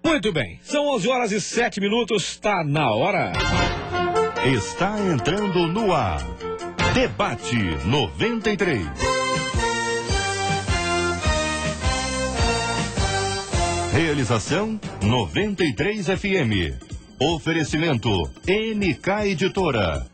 Muito bem, são 11 horas e 7 minutos, está na hora. Está entrando no ar. Debate 93. Realização 93 FM. Oferecimento MK Editora.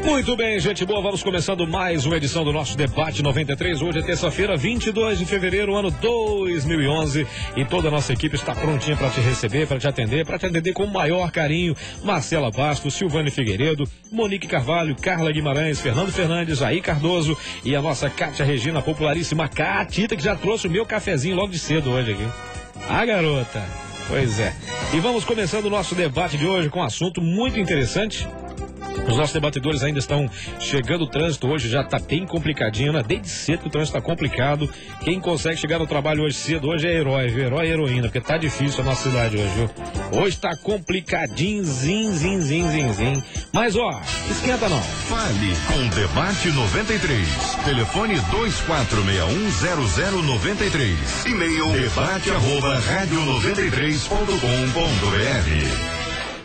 Muito bem, gente boa, vamos começando mais uma edição do nosso Debate 93. Hoje é terça-feira, 22 de fevereiro, ano 2011. E toda a nossa equipe está prontinha para te receber, para te atender com o maior carinho. Marcela Bastos, Silvane Figueiredo, Monique Carvalho, Carla Guimarães, Fernando Fernandes, Jair Cardoso e a nossa Cátia Regina, popularíssima Catita, que já trouxe o meu cafezinho logo de cedo hoje aqui. Ah, garota! Pois é. E vamos começando o nosso debate de hoje com um assunto muito interessante. Os nossos debatedores ainda estão chegando, o trânsito hoje já está bem complicadinho, né? Desde cedo que o trânsito está complicado. Quem consegue chegar no trabalho hoje cedo, hoje é herói, viu? Herói e heroína, porque tá difícil a nossa cidade hoje, viu? Hoje tá complicadinho, zin. Mas ó, esquenta não. Fale com Debate 93. Telefone 24610093. E-mail debate@radio93.com.br.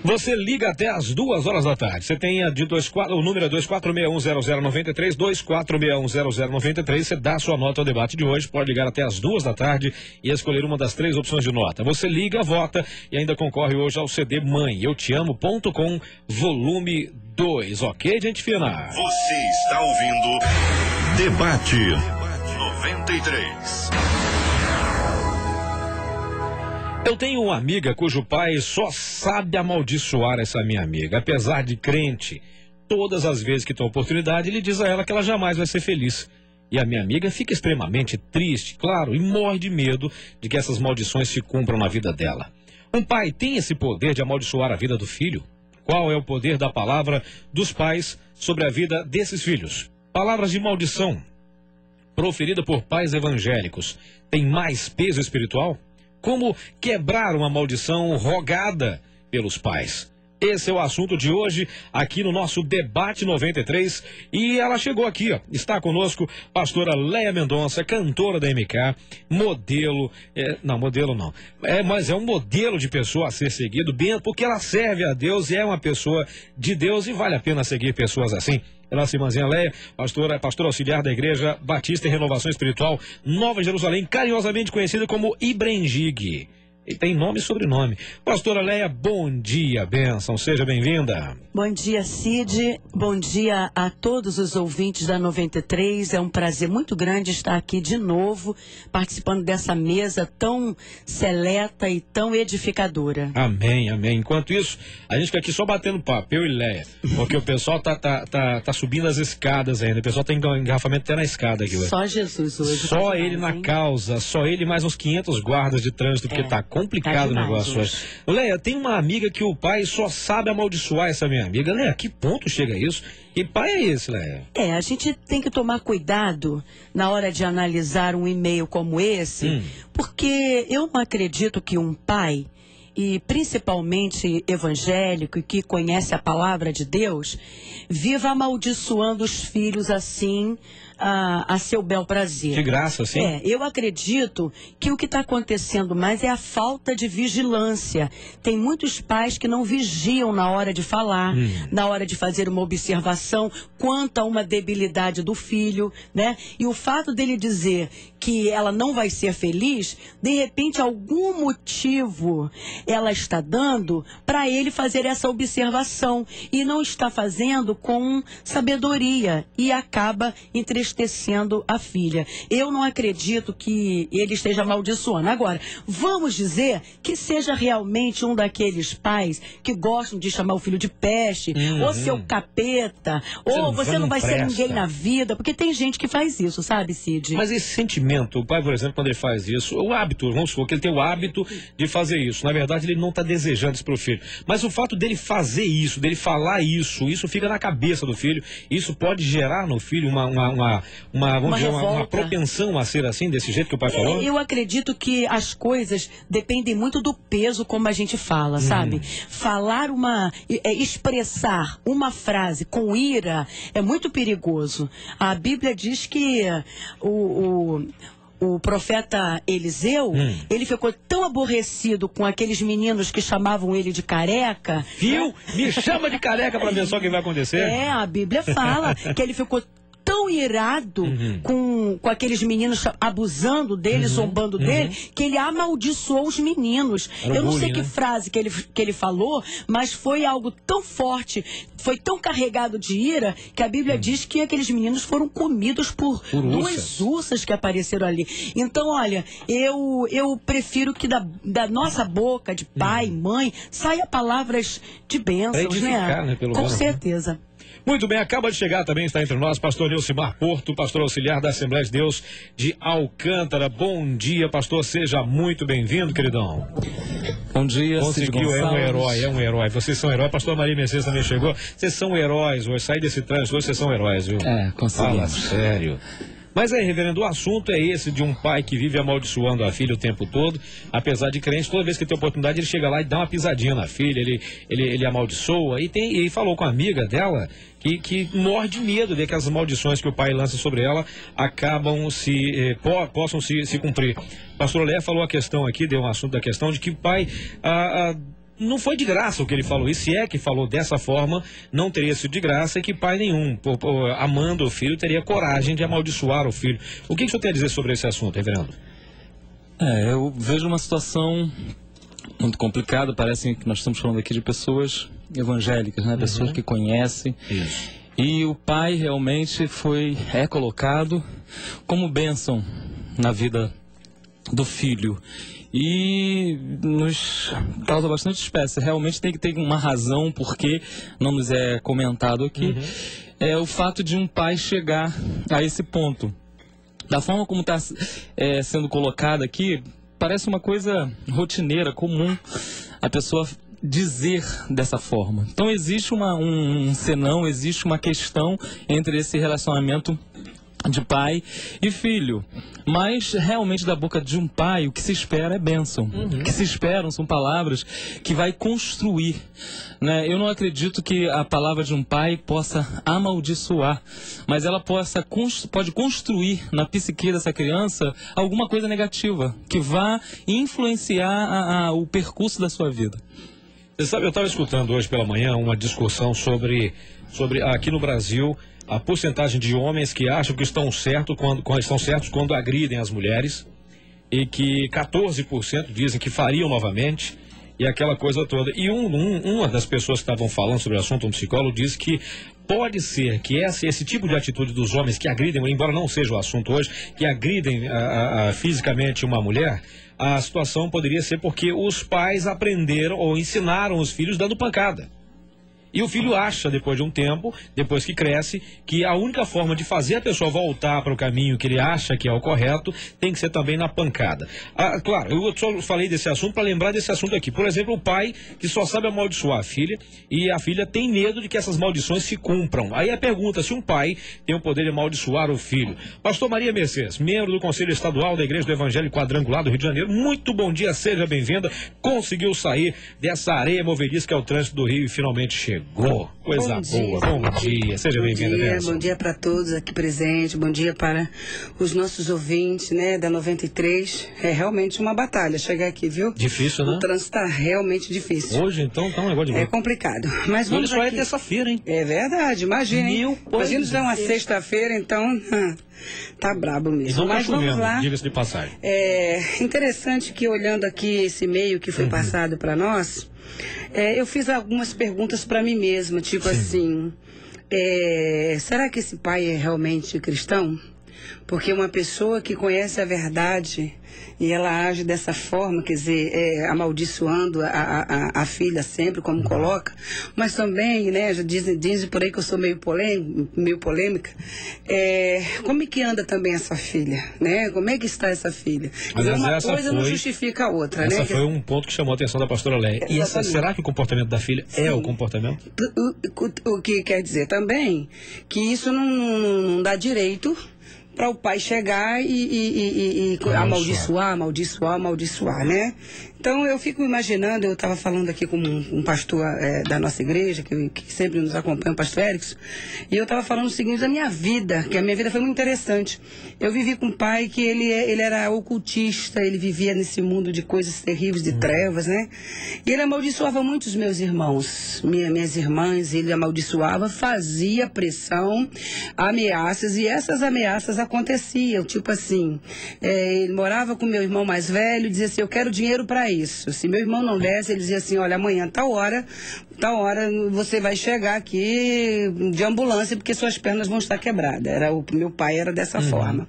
Você liga até às 2 horas da tarde. Você tem o número é 24610093, 24610093. Você dá a sua nota ao debate de hoje, pode ligar até às 2 da tarde e escolher uma das 3 opções de nota. Você liga, vota e ainda concorre hoje ao CD Mãe, Eu Te Amo.com, volume 2. Ok, gente fina? Você está ouvindo Debate 93. Eu tenho uma amiga cujo pai só sabe amaldiçoar essa minha amiga. Apesar de crente, todas as vezes que tem oportunidade, ele diz a ela que ela jamais vai ser feliz. E a minha amiga fica extremamente triste, claro, e morre de medo de que essas maldições se cumpram na vida dela. Um pai tem esse poder de amaldiçoar a vida do filho? Qual é o poder da palavra dos pais sobre a vida desses filhos? Palavras de maldição proferida por pais evangélicos têm mais peso espiritual? Como quebrar uma maldição rogada pelos pais? Esse é o assunto de hoje aqui no nosso Debate 93 e ela chegou aqui, ó, está conosco pastora Leia Mendonça, cantora da MK, modelo, mas é um modelo de pessoa a ser seguido, bem, porque ela serve a Deus e é uma pessoa de Deus e vale a pena seguir pessoas assim. Nossa irmãzinha Leia, pastora auxiliar da Igreja Batista em Renovação Espiritual Nova Jerusalém, carinhosamente conhecida como Ibrenjig. E tem nome e sobrenome. Pastora Leia, bom dia, bênção, seja bem-vinda. Bom dia, Cid. Bom dia a todos os ouvintes da 93. É um prazer muito grande estar aqui de novo, participando dessa mesa tão seleta e tão edificadora. Amém, amém. Enquanto isso, a gente fica aqui só batendo papo, eu e Leia, porque o pessoal tá subindo as escadas ainda. O pessoal tem engarrafamento até na escada aqui. Só Jesus hoje. Só ele na causa, só ele mais uns 500 guardas de trânsito, porque tá complicado o negócio hoje. Leia, tem uma amiga que o pai só sabe amaldiçoar essa minha amiga. Leia, que ponto chega isso? Que pai é esse, Leia? A gente tem que tomar cuidado na hora de analisar um e-mail como esse, porque eu não acredito que um pai, e principalmente evangélico e que conhece a palavra de Deus, viva amaldiçoando os filhos assim, a seu bel prazer. De graça, sim. Eu acredito que o que está acontecendo mais é a falta de vigilância. Tem muitos pais que não vigiam na hora de falar, na hora de fazer uma observação quanto a uma debilidade do filho, né? E o fato dele dizer que ela não vai ser feliz, de repente algum motivo ela está dando para ele fazer essa observação e não está fazendo com sabedoria e acaba entristecendo a filha. Eu não acredito que ele esteja amaldiçoando. Agora, vamos dizer que seja realmente um daqueles pais que gostam de chamar o filho de peste, ou seu capeta, ou você não vai ser ninguém na vida, porque tem gente que faz isso, sabe, Cid? Mas esse sentimento, o pai, por exemplo, quando ele faz isso, o hábito, vamos supor que ele tem o hábito de fazer isso. Na verdade, ele não está desejando isso pro filho. Mas o fato dele fazer isso, dele falar isso fica na cabeça do filho. Isso pode gerar no filho uma propensão a ser assim, desse jeito que o pai falou? Eu acredito que as coisas dependem muito do peso como a gente fala, sabe? Falar expressar uma frase com ira é muito perigoso. A Bíblia diz que o profeta Eliseu, ele ficou tão aborrecido com aqueles meninos que chamavam ele de careca. Viu? Me chama de careca para ver só o que vai acontecer. A Bíblia fala que ele ficou tão irado com aqueles meninos abusando dele, zombando dele, que ele amaldiçoou os meninos. Eu não sei que frase que ele falou, mas foi algo tão forte, foi tão carregado de ira, que a Bíblia diz que aqueles meninos foram comidos por duas ursas que apareceram ali. Então, olha, eu prefiro que da nossa boca, de pai, mãe, saia palavras de bênçãos, né? Com certeza. Muito bem, acaba de chegar também, está entre nós, pastor Nilcimar Porto, pastor auxiliar da Assembleia de Deus de Alcântara. Bom dia, pastor, seja muito bem-vindo, queridão. Bom dia, conseguiu, é um herói. Vocês são heróis, pastor Maria Mercedes também chegou. Vocês são heróis hoje, sair desse trânsito hoje, vocês são heróis, viu? Conseguimos. Fala sério. Mas aí, reverendo, o assunto é esse de um pai que vive amaldiçoando a filha o tempo todo, apesar de crente, toda vez que tem oportunidade ele chega lá e dá uma pisadinha na filha, ele amaldiçoa, e falou com a amiga dela que morre de medo de que as maldições que o pai lança sobre ela possam se cumprir. O pastor Olé falou a questão aqui, deu um assunto da questão de que o pai... não foi de graça o que ele falou, e se é que falou dessa forma, não teria sido de graça, e que pai nenhum, amando o filho, teria coragem de amaldiçoar o filho. O que o senhor tem a dizer sobre esse assunto, reverendo? Eu vejo uma situação muito complicada. Parece que nós estamos falando aqui de pessoas evangélicas, né? Pessoas que conhecem. Isso. E o pai realmente é colocado como bênção na vida do filho. E nos causa bastante espécie. Realmente tem que ter uma razão, porque não nos é comentado aqui. É o fato de um pai chegar a esse ponto. Da forma como está sendo colocado aqui, parece uma coisa rotineira, comum, a pessoa dizer dessa forma. Então existe um senão, existe uma questão entre esse relacionamento de pai e filho, mas realmente da boca de um pai o que se espera é bênção. O que se esperam são palavras que vai construir, né? Eu não acredito que a palavra de um pai possa amaldiçoar, mas ela pode construir na psique dessa criança alguma coisa negativa que vá influenciar o percurso da sua vida. Você sabe, eu estava escutando hoje pela manhã uma discussão sobre aqui no Brasil a porcentagem de homens que acham que estão certos quando agridem as mulheres, e que 14% dizem que fariam novamente, e aquela coisa toda. E uma das pessoas que estavam falando sobre o assunto, um psicólogo, disse que pode ser que esse tipo de atitude dos homens que agridem, embora não seja o assunto hoje, que agridem fisicamente uma mulher, a situação poderia ser porque os pais aprenderam ou ensinaram os filhos dando pancada. E o filho acha, depois de um tempo, depois que cresce, que a única forma de fazer a pessoa voltar para o caminho que ele acha que é o correto tem que ser também na pancada. Claro, eu só falei desse assunto para lembrar desse assunto aqui. Por exemplo, o pai que só sabe amaldiçoar a filha, e a filha tem medo de que essas maldições se cumpram. Aí a pergunta, se um pai tem o poder de amaldiçoar o filho. Pastor Maria Mercedes, membro do Conselho Estadual da Igreja do Evangelho Quadrangular do Rio de Janeiro, muito bom dia, seja bem-vinda. Conseguiu sair dessa areia movediça que é o trânsito do Rio e finalmente chegou. Coisa boa, bom dia, seja bem-vinda. Bom dia para todos aqui presentes, bom dia para os nossos ouvintes, né, da 93. É realmente uma batalha chegar aqui, viu? Difícil, né? O trânsito está realmente difícil. Hoje, então, tá um negócio de É complicado. Mas vamos hoje só aqui. é terça-feira, hein? É verdade, imagina, hein? Imagina se é uma sexta-feira, então... Tá brabo mesmo. Então, mas vamos lá. Diga-se de passagem. É interessante que, olhando aqui esse e-mail que foi passado para nós, eu fiz algumas perguntas para mim mesma, tipo assim, será que esse pai é realmente cristão? Porque uma pessoa que conhece a verdade e ela age dessa forma, quer dizer, amaldiçoando a filha sempre, como coloca, mas também, né, já dizem por aí que eu sou meio polêmica, como é que anda também essa filha, né? Como é que está essa filha? Mas uma coisa não justifica a outra, essa né? Foi um ponto que chamou a atenção da pastora Léia. E será que o comportamento da filha é o comportamento? O que quer dizer também que isso não dá direito para o pai chegar e amaldiçoar, né? Então eu fico imaginando, eu estava falando aqui com um pastor da nossa igreja, que sempre nos acompanha, o pastor Erickson, e eu estava falando o seguinte da minha vida, que a minha vida foi muito interessante. Eu vivi com um pai que ele era ocultista, ele vivia nesse mundo de coisas terríveis, de trevas, né? E ele amaldiçoava muito os meus irmãos, minhas irmãs, ele amaldiçoava, fazia pressão, ameaças, e essas ameaças aconteciam, tipo assim, ele morava com meu irmão mais velho e dizia assim, eu quero dinheiro para isso. Se meu irmão não desse, ele dizia assim, olha, amanhã, tal hora você vai chegar aqui de ambulância porque suas pernas vão estar quebradas. Meu pai era dessa forma.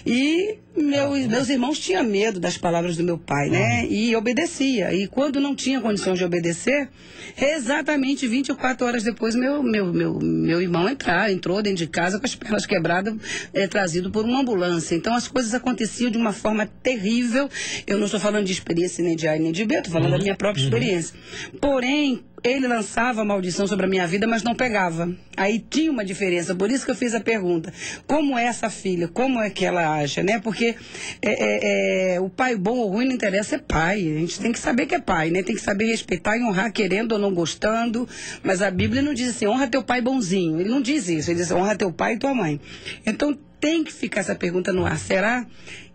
E meus irmãos tinham medo das palavras do meu pai, né? E obedecia. E quando não tinha condição de obedecer, exatamente 24 horas depois meu irmão entrou dentro de casa com as pernas quebradas, trazido por uma ambulância. Então as coisas aconteciam de uma forma terrível. Eu não estou falando de experiência nem de A nem de B, estou falando da minha própria experiência. Porém, ele lançava maldição sobre a minha vida, mas não pegava. Aí tinha uma diferença, por isso que eu fiz a pergunta. Como é essa filha? Como é que ela age, né? Porque o pai bom ou ruim não interessa, é pai. A gente tem que saber que é pai, né? Tem que saber respeitar e honrar, querendo ou não gostando. Mas a Bíblia não diz assim, honra teu pai bonzinho. Ele não diz isso, ele diz honra teu pai e tua mãe. Então tem que ficar essa pergunta no ar. Será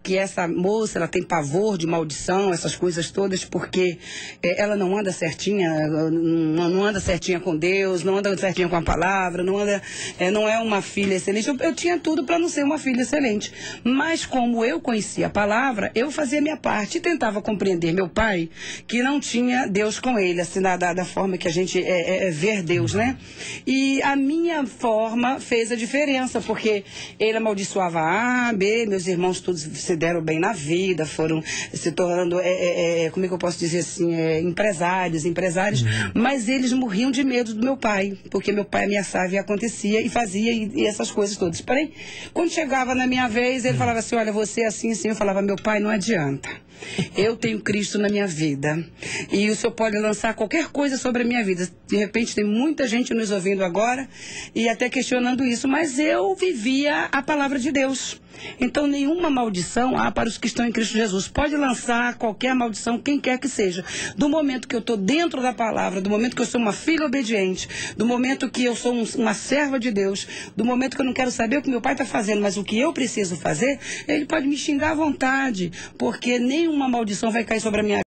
que essa moça, ela tem pavor de maldição, essas coisas todas, porque ela não anda certinha, não anda certinha com Deus, não anda certinha com a palavra, não é uma filha excelente. Eu tinha tudo para não ser uma filha excelente. Mas como eu conhecia a palavra, eu fazia a minha parte e tentava compreender meu pai, que não tinha Deus com ele, assim, da forma que a gente ver Deus, né? E a minha forma fez a diferença, porque ele amaldiçoava A, B, meus irmãos todos se deram bem na vida, foram se tornando, como é que eu posso dizer assim, empresários, mas eles morriam de medo do meu pai, porque meu pai ameaçava e acontecia e fazia e essas coisas todas. Porém, quando chegava na minha vez, ele falava assim, olha, você é assim, assim. Eu falava, meu pai, não adianta. Eu tenho Cristo na minha vida e o senhor pode lançar qualquer coisa sobre a minha vida. De repente tem muita gente nos ouvindo agora e até questionando isso, mas eu vivia a palavra de Deus. Então nenhuma maldição há para os que estão em Cristo Jesus. Pode lançar qualquer maldição, quem quer que seja. Do momento que eu estou dentro da palavra, do momento que eu sou uma filha obediente, do momento que eu sou uma serva de Deus, do momento que eu não quero saber o que meu pai está fazendo, mas o que eu preciso fazer, ele pode me xingar à vontade, porque nenhuma maldição vai cair sobre a minha